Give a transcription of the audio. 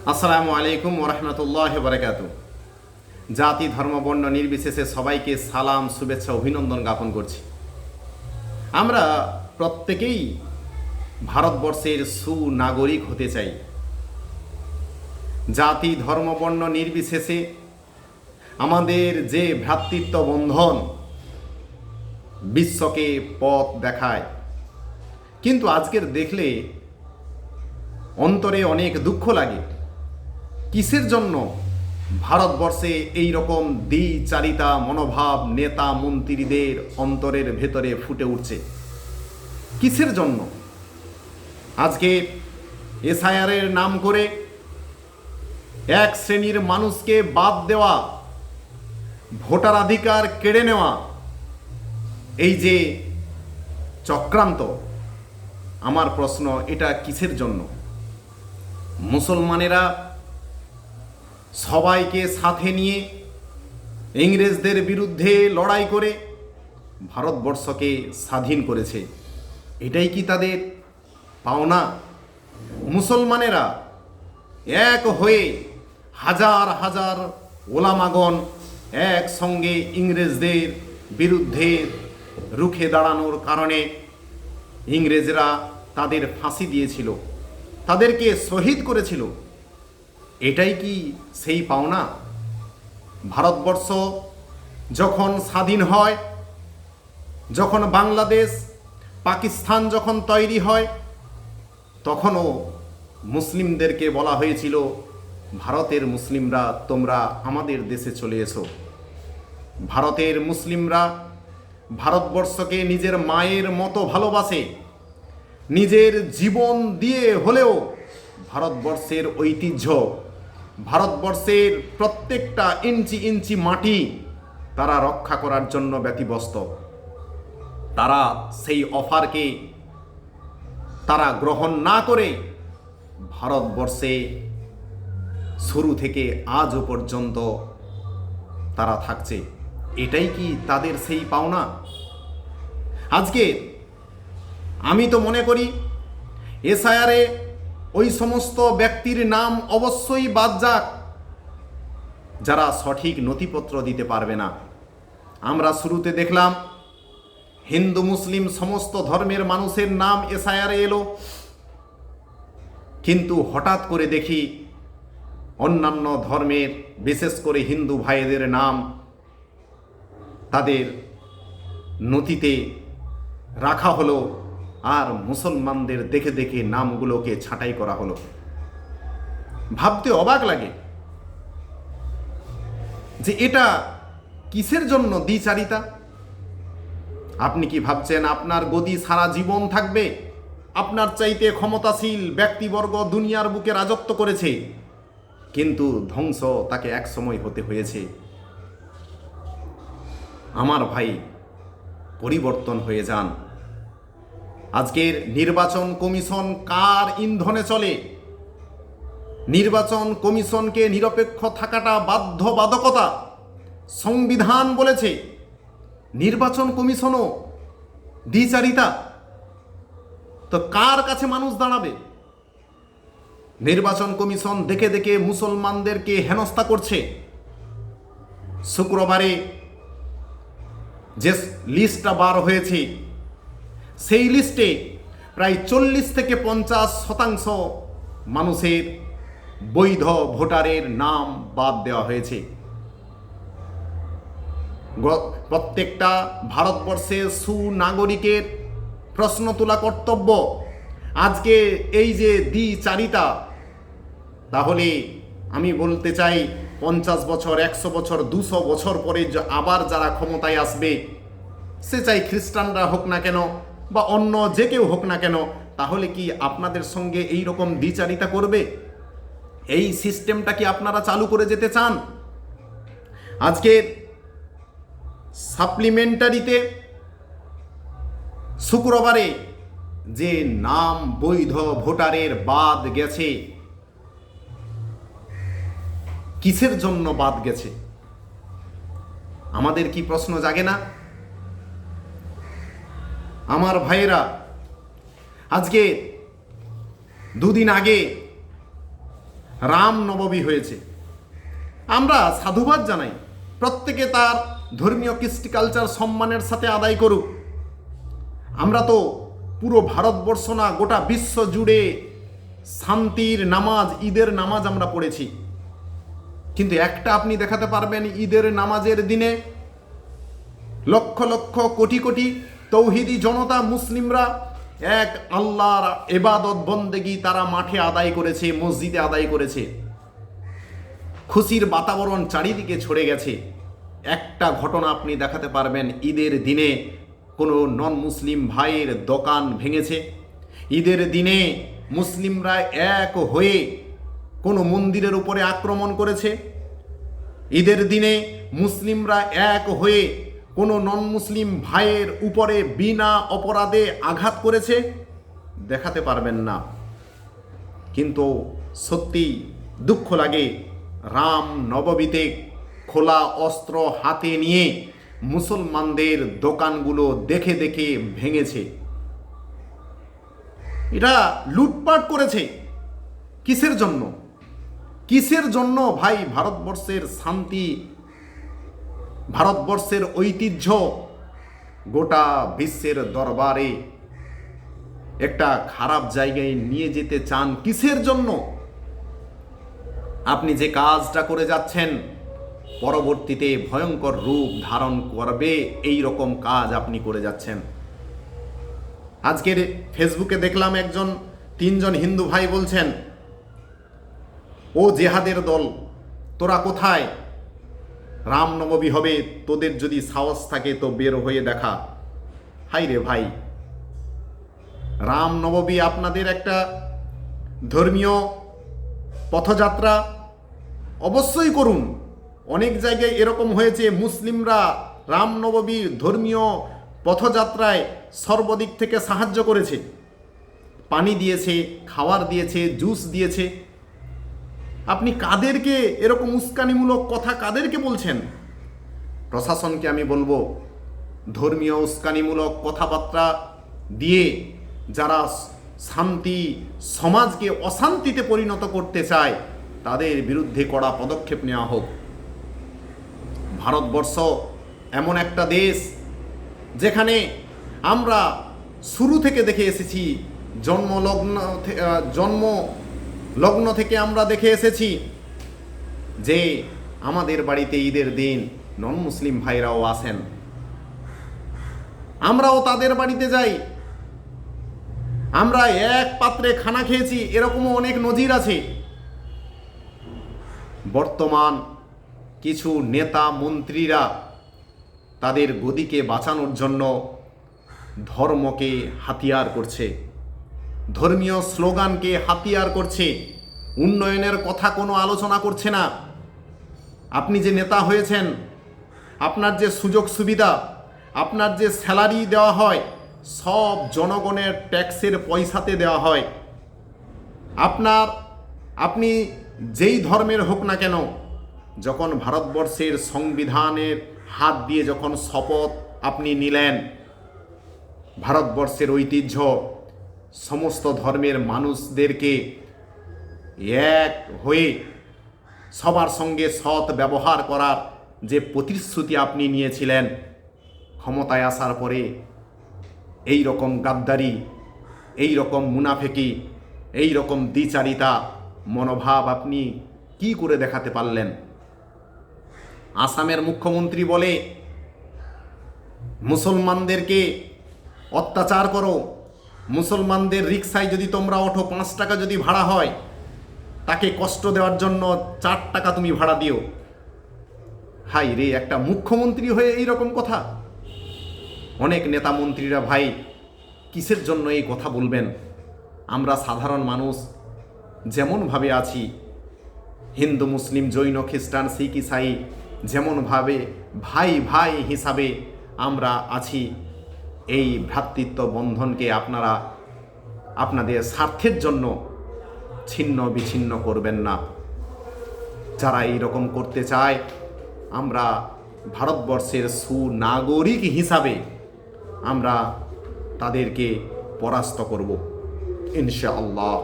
আসসালামু আলাইকুম ওরহমতুল্লাহ বারাকাতু। জাতি ধর্ম বর্ণ নির্বিশেষে সবাইকে সালাম, শুভেচ্ছা, অভিনন্দন জ্ঞাপন করছি। আমরা প্রত্যেকেই ভারতবর্ষের সুনাগরিক হতে চাই। জাতি ধর্ম বর্ণ নির্বিশেষে আমাদের যে ভ্রাতৃত্ব বন্ধন বিশ্বকে পথ দেখায়, কিন্তু আজকের দেখলে অন্তরে অনেক দুঃখ লাগে। কিসের জন্য ভারতবর্ষে এই রকম দ্বিচারিতা মনোভাব নেতা মন্ত্রীদের অন্তরের ভেতরে ফুটে উঠছে? কিসের জন্য আজকে এসআইআরের নাম করে এক শ্রেণীর মানুষকে বাদ দেওয়া, ভোটাধিকার কেড়ে নেওয়া, এই যে চক্রান্ত, আমার প্রশ্ন, এটা কিসের জন্য? মুসলমানেরা সবাইকে সাথে নিয়ে ইংরেজদের বিরুদ্ধে লড়াই করে ভারতবর্ষকে স্বাধীন করেছে। এটাই কি তাদের পাওনা? মুসলমানেরা এক হয়ে হাজার হাজার ওলামাগণ একসঙ্গে ইংরেজদের বিরুদ্ধে রুখে দাঁড়ানোর কারণে ইংরেজরা তাদের ফাঁসি দিয়েছিল, তাদেরকে শহীদ করেছিল। এটাই কি সেই পাওনা? ভারতবর্ষ যখন স্বাধীন হয়, যখন বাংলাদেশ পাকিস্তান যখন তৈরি হয়, তখনও মুসলিমদেরকে বলা হয়েছিল, ভারতের মুসলিমরা তোমরা আমাদের দেশে চলে এসো। ভারতের মুসলিমরা ভারতবর্ষকে নিজের মায়ের মতো ভালোবাসে, নিজের জীবন দিয়ে হলেও ভারতবর্ষের ঐতিহ্য, ভারতবর্ষের প্রত্যেকটা ইঞ্চি ইঞ্চি মাটি তারা রক্ষা করার জন্য ব্যতিব্যস্ত। তারা সেই অফারকে তারা গ্রহণ না করে ভারতবর্ষে শুরু থেকে আজও পর্যন্ত তারা থাকছে। এটাই কি তাদের সেই পাওনা? আজকে আমি তো মনে করি এসআইআরে ওই সমস্ত ব্যক্তির নাম অবশ্যই বাদ যাক যারা সঠিক নথিপত্র দিতে পারবে না। আমরা শুরুতে দেখলাম হিন্দু মুসলিম সমস্ত ধর্মের মানুষের নাম এসআইআরে এলো, কিন্তু হঠাৎ করে দেখি অন্যান্য ধর্মের, বিশেষ করে হিন্দু ভাইদের নাম তাদের নথিতে রাখা হলো, আর মুসলমানদের দেখে দেখে নামগুলোকে ছাঁটাই করা হলো। ভাবতে অবাক লাগে যে এটা কিসের জন্য দ্বিচারিতা? আপনি কি ভাবছেন আপনার গদি সারা জীবন থাকবে? আপনার চাইতে ক্ষমতাশীল ব্যক্তিবর্গ দুনিয়ার বুকে রাজত্ব করেছে, কিন্তু ধ্বংস তাকে এক সময় হতে হয়েছে। আমার ভাই, পরিবর্তন হয়ে যান। আজকের নির্বাচন কমিশন কার ইন্ধনে চলে? নির্বাচন কমিশনকে নিরপেক্ষ থাকাটা বাধ্যবাধকতা, সংবিধান বলেছে। নির্বাচন কমিশনও দ্বিচারিতা, তো কার কাছে মানুষ দাঁড়াবে? নির্বাচন কমিশন দেখে দেখে মুসলমানদেরকে হেনস্থা করছে। শুক্রবারে যে লিস্টটা বার হয়েছে, সেই লিস্টে প্রায় 40 থেকে 50% মানুষের বৈধ ভোটারের নাম বাদ দেওয়া হয়েছে। প্রত্যেকটা ভারতবর্ষের সুনাগরিকের প্রশ্ন তোলা কর্তব্য। আজকে এই যে দ্বিচারিতা, তাহলে আমি বলতে চাই 50 বছর, 100 বছর, 200 বছর পরে আবার যারা ক্ষমতায় আসবে, সে চাই খ্রিস্টানরা হোক না কেন বা অন্য যে কেউ হোক না কেন, তাহলে কি আপনাদের সঙ্গে এই রকম দ্বিচারিতা করবে? এই সিস্টেমটা কি আপনারা চালু করে যেতে চান? আজকে সাপ্লিমেন্টারিতে শুক্রবারে যে নাম বৈধ ভোটারের বাদ গেছে, কিসের জন্য বাদ গেছে? আমাদের কি প্রশ্ন জাগে না? আমার ভাইয়েরা, আজকে দুদিন আগে রামনবমী হয়েছে। আমরা সাধুবাদ জানাই, প্রত্যেকে তার ধর্মীয় কৃষ্টি কালচার সম্মানের সাথে আদায় করুক। আমরা তো পুরো ভারতবর্ষ না, গোটা বিশ্ব জুড়ে শান্তির নামাজ, ঈদের নামাজ আমরা পড়েছি। কিন্তু একটা আপনি দেখাতে পারবেন ঈদের নামাজের দিনে লক্ষ লক্ষ কোটি কোটি তৌহিদি জনতা মুসলিমরা এক আল্লাহর ইবাদত বন্দেগী তারা মাঠে আদায় করেছে, মসজিদে আদায় করেছে, খুশির বাতাবরণ চারিদিকে ছড়ে গেছে। একটা ঘটনা আপনি দেখাতে পারবেন ঈদের দিনে কোনো নন মুসলিম ভাইয়ের দোকান ভেঙেছে? ঈদের দিনে মুসলিমরা এক হয়ে কোনো মন্দিরের উপরে আক্রমণ করেছে? ঈদের দিনে মুসলিমরা এক হয়ে কোনো নন মুসলিম ভাইয়ের উপরে বিনা অপরাধে আঘাত করেছে? দেখাতে পারবেন না। কিন্তু সত্যি দুঃখ লাগে, রাম নবমীতে খোলা অস্ত্র হাতে নিয়ে মুসলমানদের দোকানগুলো দেখে দেখে ভেঙেছে। এটা লুটপাট করেছে। কিসের জন্য? কিসের জন্য ভাই? ভারতবর্ষের শান্তি, ভারতবর্ষের ঐতিহ্য গোটা বিশ্বের দরবারে একটা খারাপ জায়গায় নিয়ে যেতে চান। কিসের জন্য? আপনি যে কাজটা করে যাচ্ছেন পরবর্তীতে ভয়ঙ্কর রূপ ধারণ করবে, এই রকম কাজ আপনি করে যাচ্ছেন। আজকের ফেসবুকে দেখলাম তিনজন হিন্দু ভাই বলছেন, ও জেহাদের দল, তোরা কোথায়? রামনবমী হবে, তোদের যদি সাহস থাকে তো বের হয়ে দেখা। হাই রে ভাই, রামনবমী আপনাদের একটা ধর্মীয় পথযাত্রা, অবশ্যই করুন। অনেক জায়গায় এরকম হয়েছে, মুসলিমরা রামনবমীর ধর্মীয় পথযাত্রায় সর্বদিক থেকে সাহায্য করেছে, পানি দিয়েছে, খাবার দিয়েছে, জুস দিয়েছে। আপনি কাদেরকে এরকম উস্কানিমূলক কথা কাদেরকে বলছেন? প্রশাসনকে আমি বলবো, ধর্মীয় উস্কানিমূলক কথাবার্তা দিয়ে যারা শান্তি সমাজকে অশান্তিতে পরিণত করতে চায় তাদের বিরুদ্ধে কড়া পদক্ষেপ নেওয়া হোক। ভারতবর্ষ এমন একটা দেশ যেখানে আমরা শুরু থেকে দেখে এসেছি, জন্মলগ্ন থেকে আমরা দেখে এসেছি যে আমাদের বাড়িতে ঈদের দিন নন মুসলিম ভাইরাও আসেন, আমরাও তাদের বাড়িতে যাই, আমরা এক পাত্রে খানা খেয়েছি, এরকমও অনেক নজির আছে। বর্তমান কিছু নেতা মন্ত্রীরা তাদের গদিকে বাঁচানোর জন্য ধর্মকে হাতিয়ার করছে, ধর্মীয় স্লোগানকে হাতিয়ার করছে, উন্নয়নের কথা কোনো আলোচনা করছে না। আপনি যে নেতা হয়েছেন, আপনার যে সুযোগ সুবিধা, আপনার যে স্যালারি দেওয়া হয়, সব জনগণের ট্যাক্সের পয়সাতে দেওয়া হয়। আপনি যেই ধর্মের হোক না কেন, যখন ভারতবর্ষের সংবিধানের হাত দিয়ে যখন শপথ আপনি নিলেন, ভারতবর্ষের ঐতিহ্য সমস্ত ধর্মের মানুষদেরকে এক হয়ে সবার সঙ্গে সৎ ব্যবহার করার যে প্রতিশ্রুতি আপনি নিয়েছিলেন, ক্ষমতায় আসার পরে এই রকম গাদ্দারি, এই রকম মুনাফেকি, এই রকম দ্বিচারিতা মনোভাব আপনি কি করে দেখাতে পারলেন? আসামের মুখ্যমন্ত্রী বলে মুসলমানদেরকে অত্যাচার করো, মুসলমানদের রিক্সায় যদি তোমরা ওঠো 5 টাকা যদি ভাড়া হয়, তাকে কষ্ট দেওয়ার জন্য 4 টাকা তুমি ভাড়া দিও। হাই রে, একটা মুখ্যমন্ত্রী হয়ে এই রকম কথা! অনেক নেতা মন্ত্রীরা ভাই কিসের জন্য এই কথা বলবেন? আমরা সাধারণ মানুষ যেমনভাবে আছি, হিন্দু মুসলিম জৈন খ্রিস্টান শিখ ইসাই যেমনভাবে ভাই ভাই হিসাবে আমরা আছি, এই ভ্রাতৃত্ব বন্ধনকে আপনারা আপনাদের স্বার্থের জন্য ছিন্ন বিচ্ছিন্ন করবেন না। যারা এই রকম করতে চায়, আমরা ভারতবর্ষের সুনাগরিক হিসাবে আমরা তাদেরকে পরাস্ত করব ইনশাআল্লাহ।